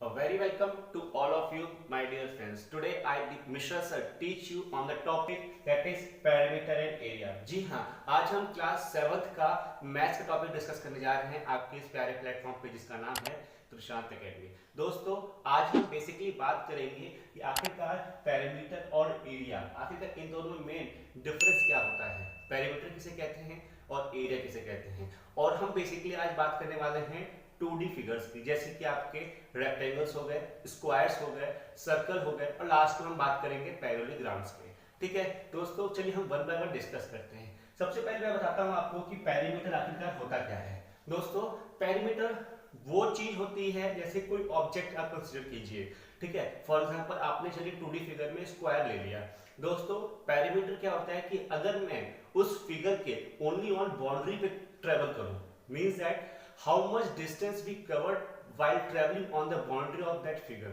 Very welcome to all of you, my dear friends. Today I, Mishra sir, teach you on the topic that is perimeter and area. जी हाँ, आज हम class 7th का maths का topic discuss करने जा रहे हैं आपके इस प्यारे प्लेटफॉर्म पे जिसका नाम है प्रशांत एकेडमी। दोस्तों, आज हम बेसिकली बात करेंगे कि आखिरकार पेरीमीटर और एरिया, आखिरकार इन दोनों में मेन डिफरेंस क्या होता है, पेरीमीटर किसे कहते हैं और एरिया किसे कहते हैं। और हम बेसिकली आज बात करने वाले हैं 2D फिगर्स की, जैसे कि आपके रेक्टेंगल्स हो गए, स्क्वायर्स हो गए, सर्कल हो गए और लास्ट में हम बात करेंगे पैरेललोग्राम्स के। ठीक है दोस्तों, चलिए हम वन बाय वन डिस्कस करते हैं। सबसे पहले मैं बताता हूं आपको कि पेरीमीटर आखिरकार होता क्या है। दोस्तों, पेरीमीटर वो चीज होती है, जैसे कोई ऑब्जेक्ट आप कंसीडर कीजिए। ठीक है, फॉर एग्जांपल आपने चलिए 2D फिगर में स्क्वायर ले लिया। दोस्तों, पेरीमीटर क्या होता है कि अगर मैं उस फिगर के ओनली ऑन बाउंड्री पे ट्रेवल करूं, means that how much distance we covered while traveling on the boundary of that figure।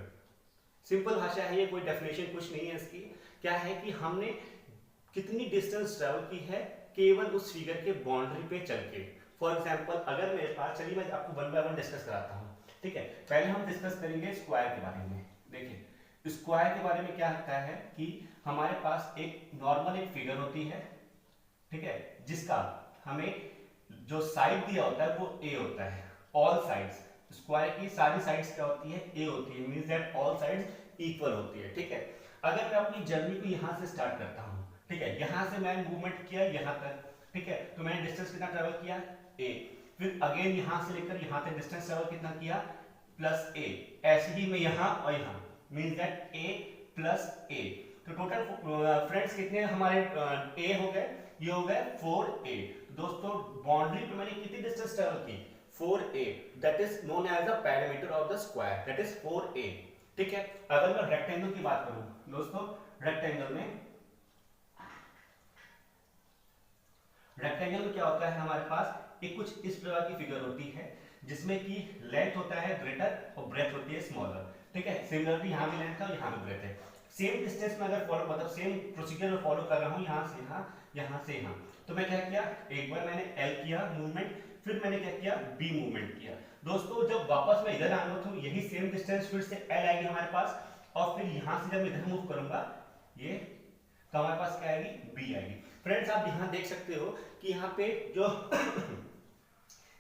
Simple भाषा है ये, कोई डेफिनेशन कुछ नहीं है इसकी। क्या है कि हमने कितनी डिस्टेंस ट्रेवल की है केवल उस फिगर के बाउंड्री पे चल के। फॉर एग्जांपल अगर मेरे पास, चलिए मैं आपको वन बाय वन डिस्कस कराता हूँ। ठीक है, पहले हम डिस्कस करेंगे स्क्वायर के बारे में। देखिए, स्क्वायर के बारे में क्या होता है कि हमारे पास एक नॉर्मल एक फिगर होती है, ठीक है, जिसका हमें जो साइड दिया होता है वो ए होता है। ऑल साइड्स, स्क्वायर की सारी साइड्स क्या होती है, ए होती है, means that all sides equal होती है। ठीक है, अगर मैं अपनी जर्नी को यहां से स्टार्ट करता हूं, ठीक है, यहां से मैंने मूवमेंट किया यहां तक, ठीक है, तो मैंने डिस्टेंस कितना ट्रेवल किया, ए। फिर अगेन यहां से लेकर यहां तक डिस्टेंस ट्रेवल कितना किया, प्लस ए। ऐसे ही मैं यहां और यहां, मींस दैट ए प्लस ए। तो टोटल फ्रेंड्स कितने हमारे ए हो गए, ये हो गए 4a। दोस्तों, बाउंड्री पे मैंने कितनी डिस्टेंस ट्रेवल की, 4a, that is known as the perimeter of the square, that is 4a। ठीक है, अगर मैं रेक्टेंगल की बात करूं दोस्तों, रेक्टेंगल में क्या होता है, हमारे पास एक कुछ इस प्रकार की फिगर होती है जिसमें कि लेंथ होता है ग्रेटर और ब्रेथ होती है स्मॉलर। ठीक है, सिमिलरली यहां भी लेंथ है और यहां भी ब्रेथ है। सेम डिस्टेंस में अगर फॉलो, मतलब सेम प्रोसीजर में फॉलो कर रहा हूं, यहां से यहां, यहां से यहां, तो मैं क्या किया, एक बार मैंने एल किया मूवमेंट, फिर मैंने क्या किया, बी मूवमेंट किया। दोस्तों, जब वापस मैं इधर आऊंगा तो यही सेम डिस्टेंस फिर से एल आएगी हमारे पास, और फिर यहां से जब मैं इधर मूव करूंगा ये, तो हमारे पास क्या आएगी, बी आएगी। फ्रेंड्स, आप यहां देख सकते हो कि यहां पे जो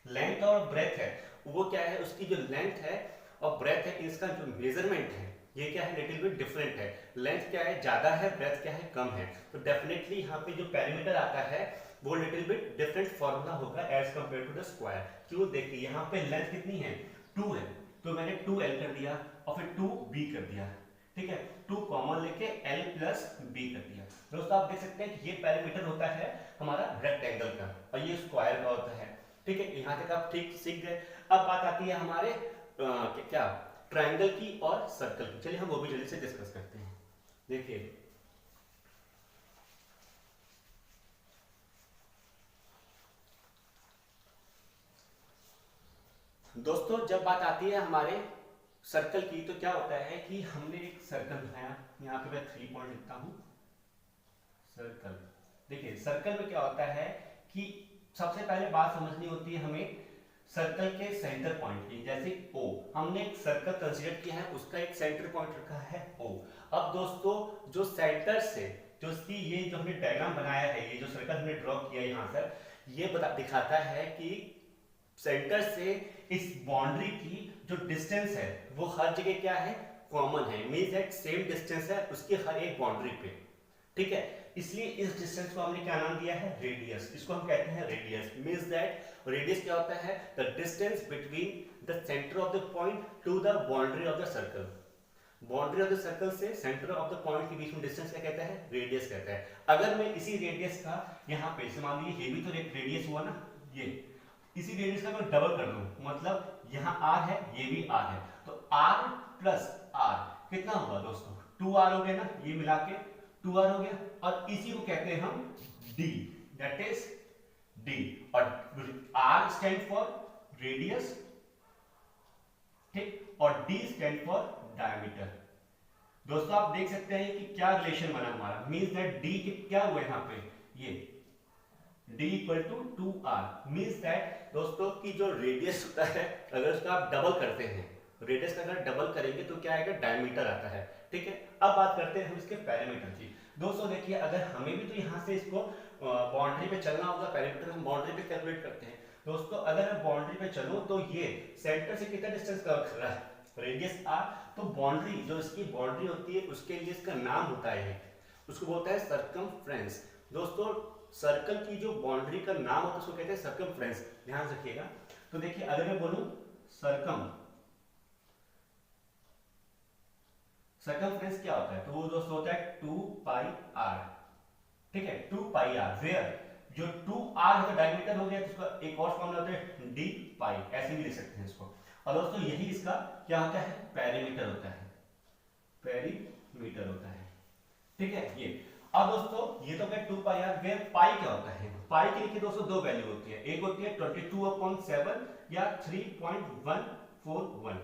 लेंथ और ब्रेथ है वो क्या है, उसकी जो लेंथ है और ब्रेथ है, इसका जो मेजरमेंट है ये क्या है, लिटिल बिट डिफरेंट है। लेंथ क्या है, ज्यादा है, ब्रेथ क्या है, कम है। तो डेफिनेटली यहाँ पे जो पेरीमीटर आता है वो लिटिल बिट डिफरेंट फॉर्मूला होगा as compare to the square. क्यों, देखिए यहाँ पे लेंथ कितनी है, 2 है, तो मैंने 2l कर दिया और फिर 2b कर दिया। ठीक है, 2 कॉमन लेके l प्लस b कर दिया। दोस्तों, आप देख सकते हैं कि ये पेरीमीटर होता है हमारा रेक्टेंगल का और ये स्क्वायर का होता है। ठीक है, यहाँ तक आप ठीक सीख गए। अब बात आती है हमारे क्या, ट्रायंगल की और सर्कल की। चलिए हम वो भी जल्दी से डिस्कस करते हैं। देखिए, दोस्तों, जब बात आती है हमारे सर्कल की, तो क्या होता है कि हमने एक सर्कल बनाया, यहाँ पे मैं 3 पॉइंट लिखता हूं, सर्कल। देखिए, सर्कल में क्या होता है कि सबसे पहले बात समझनी होती है हमें सर्कल के सेंटर पॉइंट की। जैसे O, हमने एक सर्कल कंसीडर किया है, उसका एक सेंटर पॉइंट रखा है O। अब दोस्तों, जो सेंटर से जो इसकी ये जो हमने डायग्राम बनाया है, ये जो सर्कल हमने ड्रॉ किया यहाँ पर, ये दिखाता है कि सेंटर से इस बाउंड्री की जो डिस्टेंस है वो हर जगह क्या है, कॉमन है, मींस दैट सेम डिस्टेंस है उसकी हर एक बाउंड्री पे। ठीक है, इसलिए इस डिस्टेंस को हमने क्या नाम दिया है, रेडियस। इसको हम कहते हैं रेडियस। मींस दैट रेडियस क्या होता है, the distance between the centre of the point two the boundary of the circle. Boundary of the circle से सेंटर ऑफ द पॉइंट के बीच में डिस्टेंस क्या कहता है, रेडियस कहता है। अगर मैं इसी रेडियस का यहाँ पे, मान लीजिए ये भी तो एक रेडियस हुआ ना, ये इसी रेडियस का मैं डबल कर दूं, मतलब यहाँ r है, ये भी r है, तो r प्लस r कितना होगा दोस्तों, 2r हो गया ना, ये मिला के 2r हो गया। और इसी को कहते हैं हम d, दैट इज d। और r स्टैंड फॉर रेडियस, ठीक, और d स्टैंड फॉर डायमीटर। दोस्तों, आप देख सकते हैं कि क्या रिलेशन बना हमारा, मींस दैट d क्या हुआ यहाँ पे, ये d equal to 2r, means that दोस्तों की जो रेडियस होता है, अगर उसका आप डबल करते हैं रेडियस का अगर डबल करेंगे तो क्या आएगा, डायमीटर आता है। ठीक है, अब बात करते हैं हम इसके पेरीमीटर की। दोस्तों देखिए, अगर हमें भी तो यहाँ से इसको बाउंड्री पे चलना होगा, पेरीमीटर हम बाउंड्री पे कैलकुलेट करते हैं। दोस्तों अगर मैं बाउंड्री पे चलूं तो ये सेंटर से कितना डिस्टेंस कवर कर रहा है, रेडियस r, तो बाउंड्री जो इसकी बाउंड्री होती है उसके लिए इसका नाम होता है, उसको बोलता है सर्कमफ्रेंस। दोस्तों सर्कल की जो बाउंड्री का नाम होता है उसको कहते हैं सर्कमफ्रेंस, ध्यान रखिएगा। तो देखिए अगर मैं बोलूं सर्कमफ्रेंस क्या होता है, तो वो दोस्तों होता है 2 पाई r। ठीक है, 2 पाई r, वेयर जो 2r है तो डायमीटर हो गया, तो उसका एक और फॉर्मूला होता है d पाई, ऐसे भी लिख सकते हैं इसको। और दोस्तों यही इसका क्या होता है, पेरीमीटर होता है, पेरीमीटर होता है। ठीक है, ये अब दोस्तों ये तो क्या 2 पाई r, वेयर पाई क्या होता है, पाई के लिए दोस्तों दो वैल्यू होती है, एक होती है 22/7 या 3.141,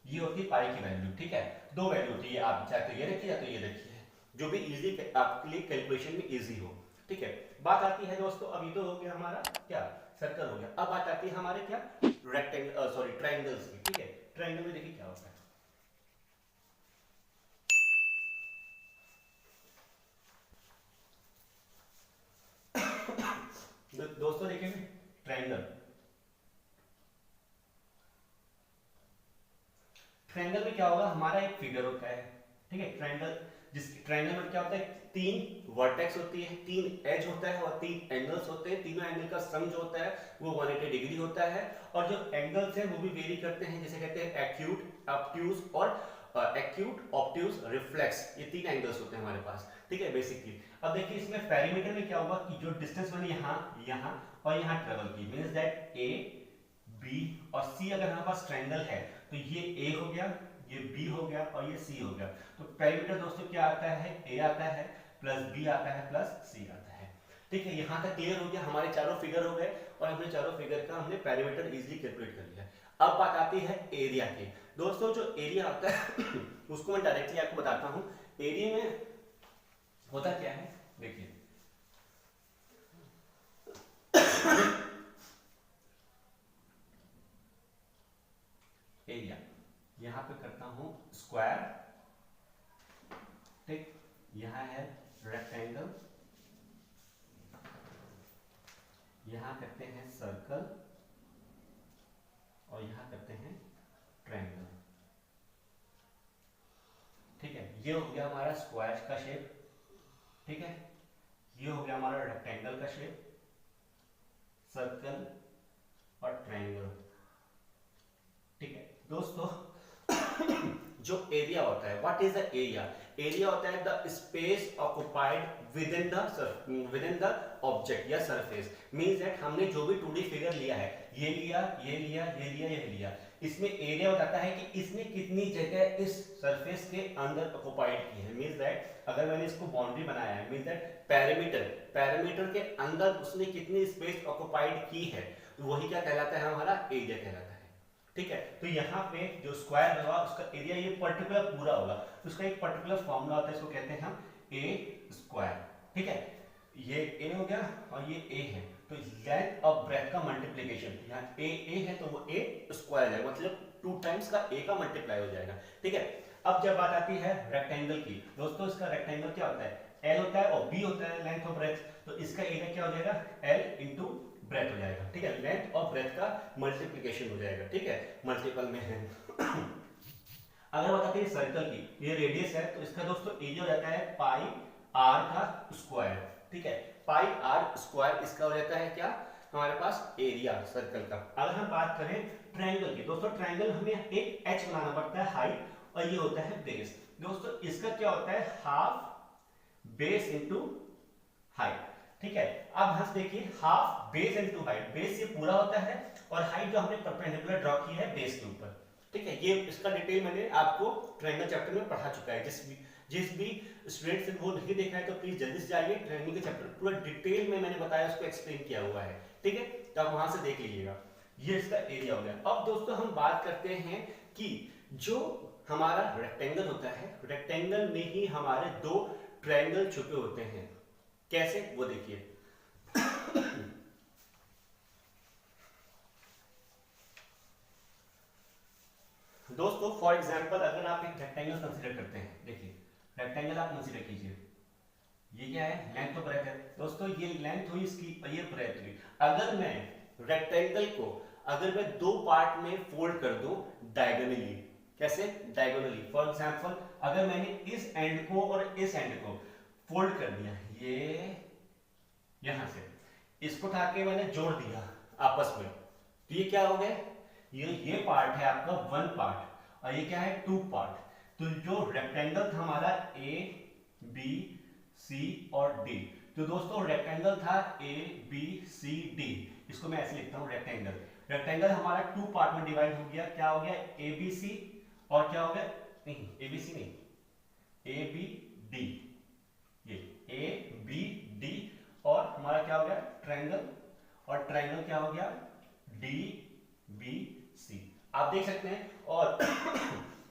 ये होती है पाई की वैल्यू। ठीक है, दो वैल्यू होती है, आप चाहे तो ये रखिए या तो ये रखिए, जो भी इजी आपके लिए कैलकुलेशन में इजी हो। ठीक है, बात आती है दोस्तों, अभी तो हो गया हमारा क्या, सर्कल हो गया, अब बात आती है हमारे क्या, रेक्टेंगल सॉरी ट्रायंगल्स की। ठीक है, ट्रायंगल में देखिए क्या होता है, दोस्तों देखिए ट्रायंगल, ट्रायंगल में क्या होगा, हमारा एक फिगर होता है। ठीक है, ट्रायंगल, जिस ट्रायंगल में क्या होता है, तीन वर्टेक्स होती है, तीन एज होता है और तीन एंगल्स होते हैं, तीनों एंगल का सम जो होता है वो 180 डिग्री होता है। और जो एंगल्स हैं वो भी वेरी करते हैं, जैसे कहते हैं एक्यूट, ऑब्ट्यूज और एक्यूट, ऑब्ट्यूज, रिफ्लेक्स, ये तीन एंगल्स होते हैं हमारे पास। ठीक है, बेसिकली अब देखिए इसमें पेरीमीटर में क्या होगा कि जो डिस्टेंस मैंने यहाँ और यहाँ ट्रेवल की, मींस दैट ए, बी और सी अगर हमारे पास ट्रायंगल है तो ये ए हो गया, ये बी हो गया और ये सी हो गया। तो पेरीमीटर दोस्तों क्या आता है, ए आता है प्लस बी आता है प्लस सी आता है। ठीक है, यहाँ तक क्लियर हो गया, हमारे चारों फिगर हो गए और हमने चारों फिगर का हमने पेरीमीटर इजीली कैलकुलेट कर लिया। अब बात आती है एरिया की। दोस्तों जो एरिया होता है उसको मैं डायरेक्टली आपको बताता हूँ। एरिया में होता क्या है, देखिए एरिया, यहां पे करता हूं स्क्वायर, ठीक, यहां है रेक्टेंगल, यहां करते हैं सर्कल और यहां करते हैं ट्रायंगल। ठीक है, ये हो गया हमारा स्क्वायर का शेप। ठीक है, ये हो गया हमारा रेक्टेंगल का शेप, सर्कल और ट्रायंगल। ठीक है दोस्तों जो एरिया होता है, what is the area, area होता है the space occupied with in the object या सरफेस। मींस दैट हमने जो भी 2D फिगर लिया है, ये लिया, ये लिया, ये लिया, ये लिया, इसमें एरिया बताता है कि इसने कितनी जगह इस सरफेस के अंदर ऑक्युपाइड की है। मींस दैट अगर मैंने इसको बाउंड्री बनाया है, मींस दैट पैरामीटर के अंदर उसने कितनी स्पेस ऑक्युपाइड की है, तो वही क्या कहलाता है, हमारा एरिया कहलाता है। ठीक है, तो यहाँ पे जो स्क्वायर होगा उसका एरिया ये पर्टिकुलर पूरा होगा, तो उसका एक पर्टिकुलर फॉर्मूला होता है, इसको कहते हैं हम ए स्क्वायर। ठीक है, ये ए हो गया और ये ए है, तो लेंथ और ब्रेथ का मल्टीप्लिकेशन, यहाँ ए है तो वो ए स्क्वायर है, मतलब 2 टाइम्स का ए का मल्टीप्लाई हो जाएगा। ठीक है, अब जब बात आती है रेक्टेंगल की, दोस्तों इसका रेक्टेंगल क्या होता है, एल होता है और बी होता है लेंथ और ब्रेथ, तो इसका एरिया क्या हो जाएगा, एल इंटू ब्रेथ हो जाएगा। ठीक है, लेंथ और ब्रेथ का मल्टीप्लिकेशन हो जाएगा। ठीक है, मल्टीपल में है अगर बताते हैं सर्कल की, ये रेडियस है, तो इसका दोस्तों एरिया हो जाता है पाई आर का स्क्वायर। ठीक है, पाई आर स्क्वायर इसका हो जाता है क्या, हमारे पास एरिया सर्कल का। अगर हम बात करें ट्रायंगल की, दोस्तों ट्रायंगल हमें एक एच बनाना पड़ता है हाइट, और ये होता है बेस। दोस्तों इसका क्या होता है, हाफ बेस इंटू हाइट। ठीक है, अब हम देखिए half base into height, base ये पूरा होता है और हाइट जो हमने परपेंडिकुलर ड्रॉ की है बेस के ऊपर। ठीक है, ये इसका डिटेल मैंने आपको ट्रायंगल चैप्टर में पढ़ा चुका है। जिस भी स्टूडेंट्स ने वो नहीं देखा है तो प्लीज जल्दी से जाइए, ट्रायंगल के चैप्टर पूरा डिटेल में मैंने बताया, उसको एक्सप्लेन किया हुआ है। ठीक है, तो आप वहां से देख लीजिएगा। ये इसका एरिया हो गया। अब दोस्तों हम बात करते हैं कि जो हमारा रेक्टेंगल होता है, रेक्टेंगल में ही हमारे दो ट्रायंगल छुपे होते हैं। कैसे, वो देखिए दोस्तों फॉर एग्जांपल अगर आप एक रेक्टेंगल कंसीडर करते हैं, देखिए रेक्टेंगल आप कंसीडर कीजिए, ये क्या है, लेंथ और ब्रेथ है। दोस्तों ये लेंथ हुई इसकी और ये ब्रेथ हुई। अगर मैं रेक्टेंगल को अगर मैं दो पार्ट में फोल्ड कर दूं डायगोनली, कैसे डायगोनली, फॉर एग्जांपल अगर मैंने इस एंड को और इस एंड को फोल्ड कर दिया, ये यहां से इसको उठा के मैंने जोड़ दिया आपस में, तो ये क्या हो गया, ये पार्ट है आपका वन पार्ट और ये क्या है टू पार्ट। तो जो रेक्टेंगल था हमारा ए बी सी और डी, तो दोस्तों रेक्टेंगल था ए बी सी डी, इसको मैं ऐसे लिखता हूं रेक्टेंगल। रेक्टेंगल हमारा टू पार्ट में डिवाइड हो गया, क्या हो गया ए बी सी और क्या हो गया, नहीं ए बी सी नहीं, ए बी डी, ये ए बी डी और हमारा क्या हो गया ट्रायंगल, और ट्रायंगल क्या हो गया डी बी सी, आप देख सकते हैं। और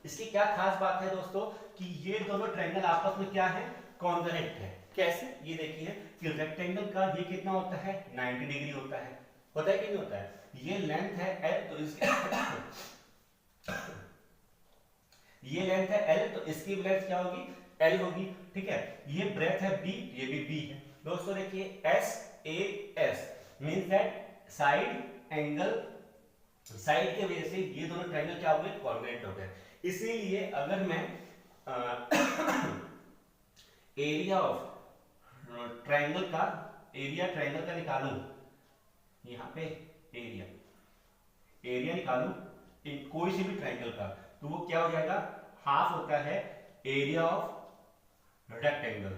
इसकी क्या खास बात है दोस्तों कि ये दोनों ट्रायंगल आपस में क्या है, कॉन्ग्रुएंट है। कैसे, ये देखिए कि रेक्टेंगल का ये कितना होता है 90 डिग्री होता है कि नहीं होता है। ये लेंथ है एल, तो इसके ये लेंथ है एल, तो इसकी लेंथ क्या होगी एल होगी, ठीक है। ये ब्रेथ है बी, ये भी बी है। दोस्तों देखिए S A S means that side angle, side के वजह से ये दोनों ट्रायंगल क्या हो गए कॉन्ग्रुएंट हो गए। इसीलिए अगर मैं एरिया ऑफ ट्रायंगल का निकालूं, यहां पे एरिया निकालूं इन कोई से भी ट्रायंगल का, तो वो क्या हो जाएगा, हाफ होता है एरिया ऑफ रेक्टेंगल,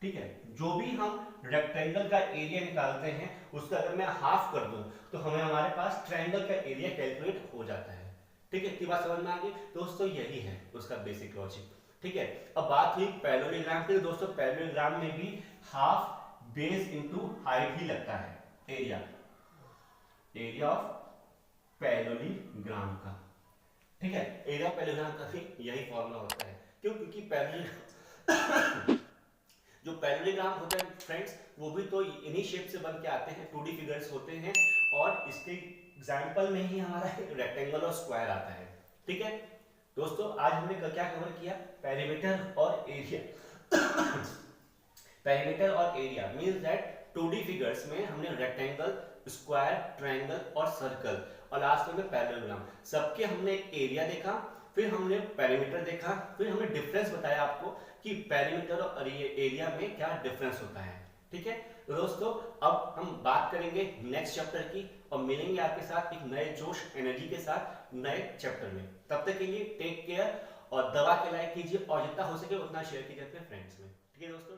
ठीक है। जो भी हम रेक्टेंगल का एरिया निकालते हैं उसका अगर मैं हाफ कर दूं तो हमें हमारे पास ट्रायंगल का एरिया कैलकुलेट हो जाता है, ठीक है। इतनी बात समझ में आ गई दोस्तों, यही है उसका बेसिक लॉजिक, ठीक है। अब बात हुई पैरेललोग्राम की। दोस्तों पैरेललोग्राम में भी हाफ बेस इनटू हाइट ही लगता है एरिया ऑफ पैरेललोग्राम का, ठीक है। एरिया ऑफ पैरेललोग्राम का भी यही फॉर्मूला होता है, क्यों, क्योंकि पैरेलल जो पैरेललोग्राम होते हैं फ्रेंड्स वो भी तो इन्हीं शेप से बन के आते हैं, 2D फिगर्स होते हैं, और इसके एग्जांपल में ही हमारा रेक्टेंगल और स्क्वायर आता है, ठीक है। दोस्तों आज हमने क्या कवर किया, पेरीमीटर और एरिया। पेरीमीटर और area means that 2D figures में हमने रेक्टेंगल, स्क्वायर, ट्रायंगल और सर्कल, और लास्ट में पैरेललोग्राम, सबके हमने एरिया देखा, फिर हमने पेरीमीटर देखा, फिर हमने डिफरेंस बताया आपको कि पेरीमीटर और एरिया में क्या डिफरेंस होता है, ठीक है। तो दोस्तों अब हम बात करेंगे नेक्स्ट चैप्टर की और मिलेंगे आपके साथ एक नए जोश एनर्जी के साथ नए चैप्टर में। तब तक के लिए टेक केयर और दवा के लाइक कीजिए और जितना हो सके उतना शेयर कीजिए अपने फ्रेंड्स में, ठीक है दोस्तों।